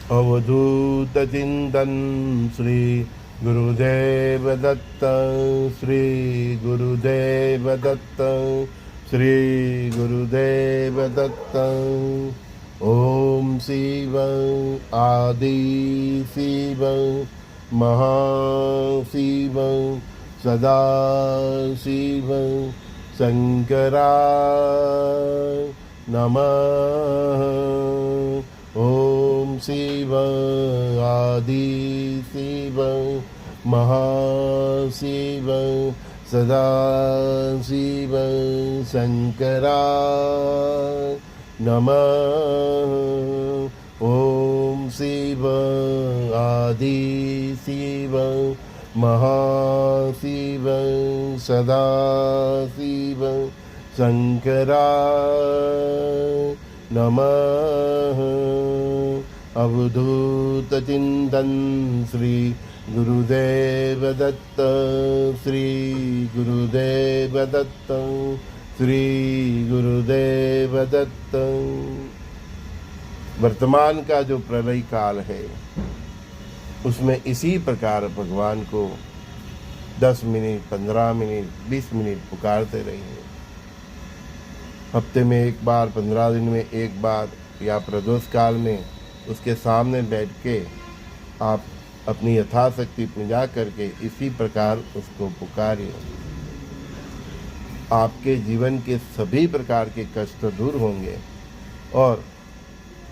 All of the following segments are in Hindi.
अवधूत चिंतन श्री गुरुदेव दत्त, श्री गुरुदेव दत्त, श्री गुरुदेव दत्त। ओम शिव आदि शिव महाशिव सदा शिव शंकराय नमः। ओम शिव आदि शिव महाशिव सदा शिव शंकराय नमः। ओम शिव आदि शिव महाशिव सदा शिव शंकराय नमः। अवधूत चिंतन श्री गुरुदेव दत्त, श्री गुरुदेव दत्त, श्री गुरुदेव दत्त। वर्तमान का जो प्रलय काल है उसमें इसी प्रकार भगवान को 10 मिनट, 15 मिनट, 20 मिनट पुकारते रहिए। हफ्ते में एक बार, 15 दिन में एक बार, या प्रदोष काल में उसके सामने बैठ के आप अपनी यथाशक्ति पूजा करके इसी प्रकार उसको पुकारिए। आपके जीवन के सभी प्रकार के कष्ट दूर होंगे और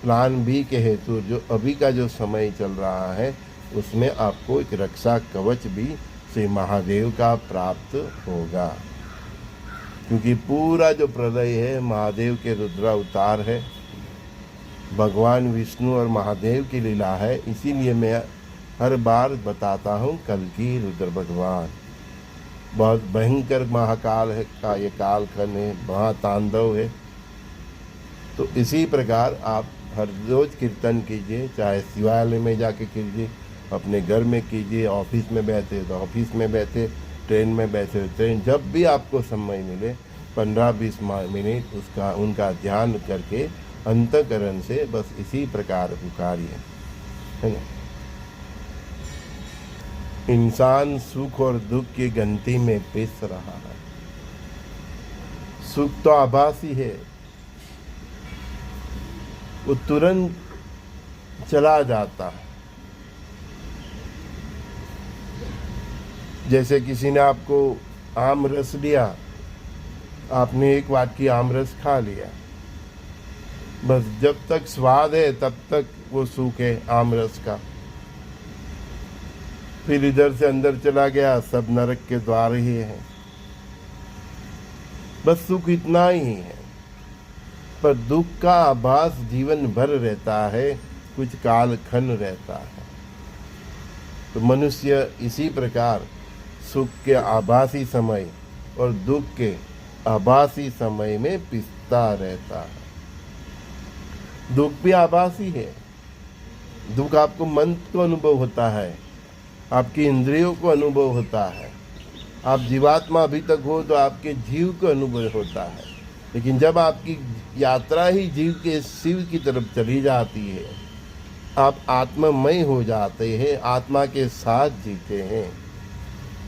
प्लान बी के हेतु जो अभी का जो समय चल रहा है उसमें आपको एक रक्षा कवच भी श्री महादेव का प्राप्त होगा, क्योंकि पूरा जो प्रलय है महादेव के रुद्रावतार है, भगवान विष्णु और महादेव की लीला है। इसीलिए मैं हर बार बताता हूँ कल की रुद्र भगवान बहुत भयंकर महाकाल है का ये कालखंड है, महातांडव है। तो इसी प्रकार आप हर रोज कीर्तन कीजिए, चाहे शिवालय में जाके कीजिए, अपने घर में कीजिए, ऑफिस में बैठे तो ऑफिस में बैठे, ट्रेन में बैठे तो ट्रेन, जब भी आपको समय मिले 15-20 मिनट उसका उनका ध्यान करके अंतःकरण से बस इसी प्रकार पुकारिए, है ना। इंसान सुख और दुख की गंती में पिस रहा है। सुख तो आभासी है, वो तुरंत चला जाता है। जैसे किसी ने आपको आम रस दिया, आपने एक वाटकी आम रस खा लिया, बस जब तक स्वाद है तब तक वो सुख है आम रस का। फिर इधर से अंदर चला गया, सब नरक के द्वार ही है। बस सुख इतना ही है, पर दुख का आभास जीवन भर रहता है, कुछ कालखंड रहता है। तो मनुष्य इसी प्रकार सुख के आभासी समय और दुख के आभासी समय में पिसता रहता है। दुख भी आभासी है। दुख आपको मन को अनुभव होता है, आपकी इंद्रियों को अनुभव होता है। आप जीवात्मा अभी तक हो तो आपके जीव को अनुभव होता है, लेकिन जब आपकी यात्रा ही जीव के शिव की तरफ चली जाती है, आप आत्ममय हो जाते हैं, आत्मा के साथ जीते हैं,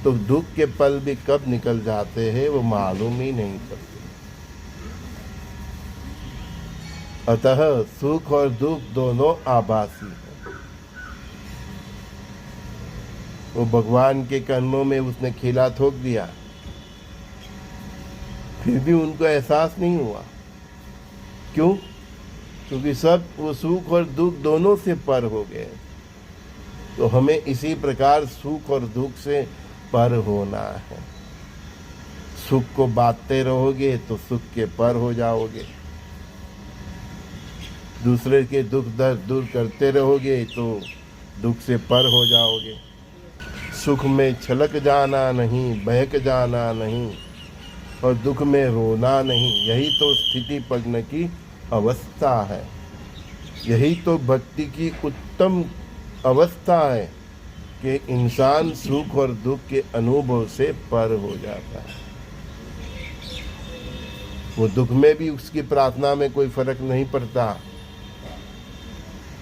तो दुख के पल भी कब निकल जाते हैं वो मालूम ही नहीं पड़ते। अतः सुख और दुख दोनों आभासी हैं। वो भगवान के कर्मों में उसने खिला ठोक दिया, फिर भी उनको एहसास नहीं हुआ। क्यों? क्योंकि सब वो सुख और दुख दोनों से पर हो गए। तो हमें इसी प्रकार सुख और दुख से पर होना है। सुख को बांटते रहोगे तो सुख के पर हो जाओगे, दूसरे के दुख दर्द दूर करते रहोगे तो दुख से पर हो जाओगे। सुख में छलक जाना नहीं, बहक जाना नहीं, और दुख में रोना नहीं, यही तो स्थिति प्रज्ञ की अवस्था है। यही तो भक्ति की उत्तम अवस्था है कि इंसान सुख और दुख के अनुभव से पर हो जाता है। वो दुख में भी उसकी प्रार्थना में कोई फर्क नहीं पड़ता।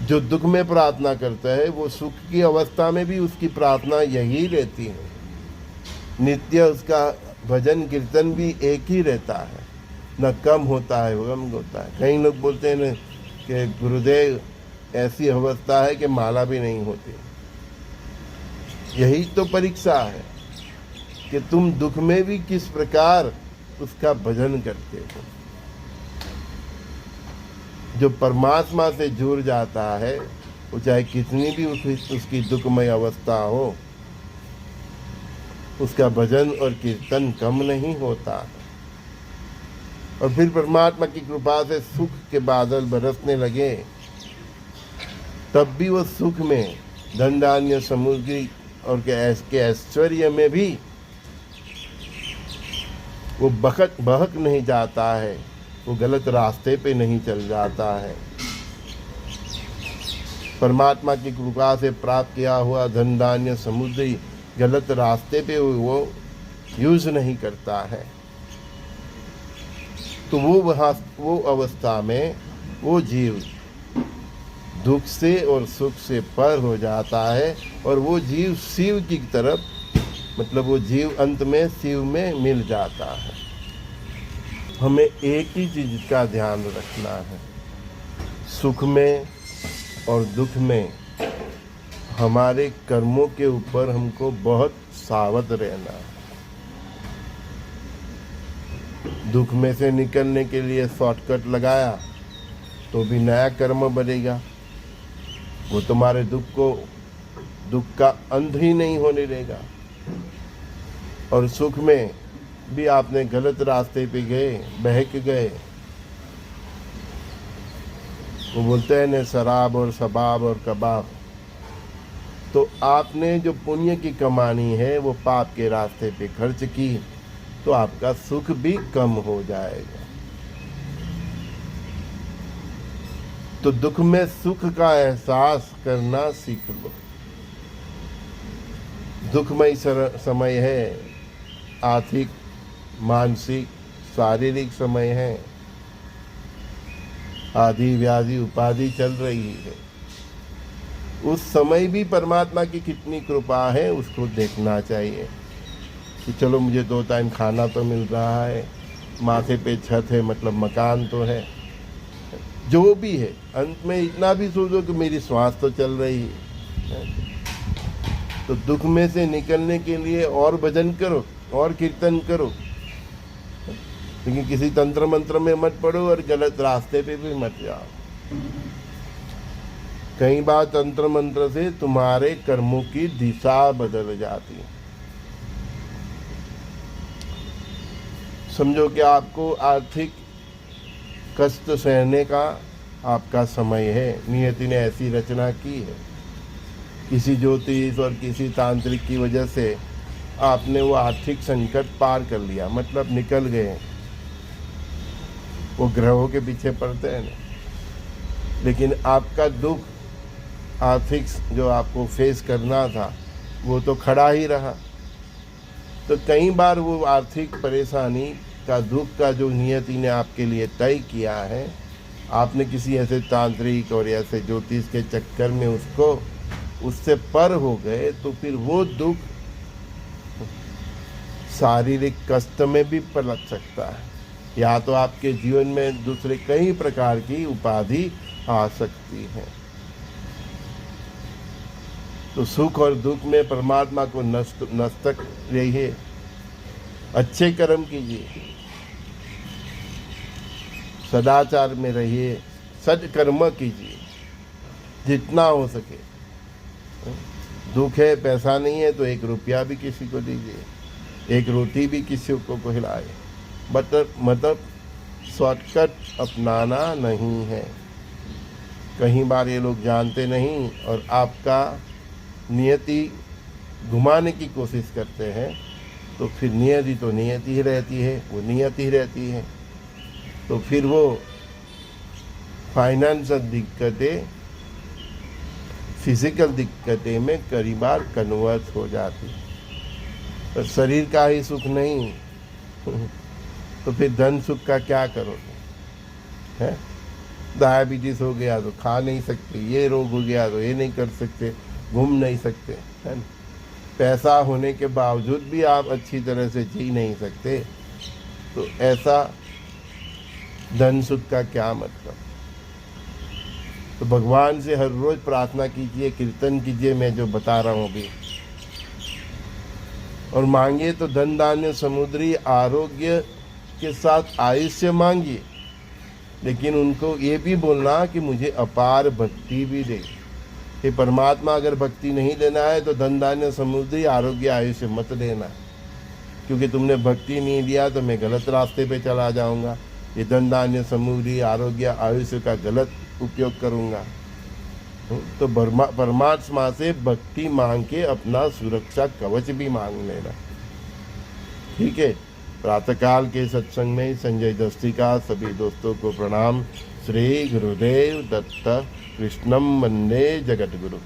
जो दुख में प्रार्थना करता है वो सुख की अवस्था में भी उसकी प्रार्थना यही रहती है। नित्य उसका भजन कीर्तन भी एक ही रहता है, न कम होता है कम होता है। कई लोग बोलते हैं न कि गुरुदेव ऐसी अवस्था है कि माला भी नहीं होती। यही तो परीक्षा है कि तुम दुख में भी किस प्रकार उसका भजन करते हो। जो परमात्मा से जुड़ जाता है वो चाहे कितनी भी उसकी दुखमय अवस्था हो, उसका भजन और कीर्तन कम नहीं होता। और फिर परमात्मा की कृपा से सुख के बादल बरसने लगे, तब भी वो सुख में, धन धान्य समृद्धि और के ऐश्वर्य में भी वो बहक नहीं जाता है, वो गलत रास्ते पे नहीं चल जाता है। परमात्मा की कृपा से प्राप्त किया हुआ धन धान्य समृद्धि गलत रास्ते पे वो यूज नहीं करता है। तो वो अवस्था में वो जीव दुख से और सुख से पर हो जाता है, और वो जीव शिव की तरफ, मतलब वो जीव अंत में शिव में मिल जाता है। हमें एक ही चीज का ध्यान रखना है, सुख में और दुख में हमारे कर्मों के ऊपर हमको बहुत सावध रहना है। दुख में से निकलने के लिए शॉर्टकट लगाया तो भी नया कर्म बनेगा, वो तुम्हारे दुख का अंत ही नहीं होने देगा। और सुख में भी आपने गलत रास्ते पे गए, बहक गए, वो बोलते हैं न शराब और शबाब और कबाब, तो आपने जो पुण्य की कमानी है वो पाप के रास्ते पे खर्च की, तो आपका सुख भी कम हो जाएगा। तो दुख में सुख का एहसास करना सीख लो। दुखमय समय है, आर्थिक, मानसिक, शारीरिक समय है, आदि व्याधि उपाधि चल रही है। उस समय भी परमात्मा की कितनी कृपा है उसको देखना चाहिए कि चलो मुझे 2 टाइम खाना तो मिल रहा है, माथे पे छत है, मतलब मकान तो है, जो भी है। अंत में इतना भी सोचो कि मेरी श्वास तो चल रही है। तो दुख में से निकलने के लिए और भजन करो और कीर्तन करो, लेकिन किसी तंत्र मंत्र में मत पड़ो और गलत रास्ते पे भी मत जाओ। कई बार तंत्र मंत्र से तुम्हारे कर्मों की दिशा बदल जाती है। समझो कि आपको आर्थिक कष्ट सहने का आपका समय है, नियति ने ऐसी रचना की है। किसी ज्योतिष और किसी तांत्रिक की वजह से आपने वो आर्थिक संकट पार कर लिया, मतलब निकल गए। वो ग्रहों के पीछे पड़ते हैं ना। लेकिन आपका दुख आर्थिक जो आपको फेस करना था वो तो खड़ा ही रहा। तो कई बार वो आर्थिक परेशानी का, दुख का जो नियति ने आपके लिए तय किया है, आपने किसी ऐसे तांत्रिक और ऐसे ज्योतिष के चक्कर में उससे पर हो गए, तो फिर वो दुख शारीरिक कष्ट में भी पलट सकता है, या तो आपके जीवन में दूसरे कई प्रकार की उपाधि आ सकती है। तो सुख और दुख में परमात्मा को नस्तक रहिए, अच्छे कर्म कीजिए, सदाचार में रहिए, सत्कर्म कीजिए जितना हो सके। दुख है, पैसा नहीं है तो 1 रुपया भी किसी को दीजिए, 1 रोटी भी किसी को खिलाए। मतलब शॉर्टकट अपनाना नहीं है। कई बार ये लोग जानते नहीं और आपका नियति घुमाने की कोशिश करते हैं, तो फिर नियति तो नियति ही रहती है, वो नियति ही रहती है। तो फिर वो फाइनेंशियल दिक्कतें फिजिकल दिक्कतें में कई बार कन्वर्ट हो जाती है। तो शरीर का ही सुख नहीं तो फिर धन सुख का क्या करोगे, है? डायबिटीज़ हो गया तो खा नहीं सकते, ये रोग हो गया तो ये नहीं कर सकते, घूम नहीं सकते, है ना। पैसा होने के बावजूद भी आप अच्छी तरह से जी नहीं सकते, तो ऐसा धन सुख का क्या मतलब। तो भगवान से हर रोज़ प्रार्थना कीजिए, कीर्तन कीजिए, मैं जो बता रहा हूँ अभी, और मांगिए तो धन धान्य समुद्री आरोग्य के साथ आयुष्य मांगिए, लेकिन उनको ये भी बोलना कि मुझे अपार भक्ति भी दे। हे परमात्मा, अगर भक्ति नहीं देना है तो धन धान्य समुद्री आरोग्य आयुष्य मत देना, क्योंकि तुमने भक्ति नहीं दिया तो मैं गलत रास्ते पे चला जाऊंगा, ये धन धान्य समुद्री आरोग्य आयुष्य का गलत उपयोग करूंगा। तो परमात्मा से भक्ति मांग के अपना सुरक्षा कवच भी मांग लेना, ठीक है। प्रातःकाल के सत्संग में संजय दस्ती का सभी दोस्तों को प्रणाम। श्री गुरुदेव दत्त कृष्णम वंदे जगतगुरु।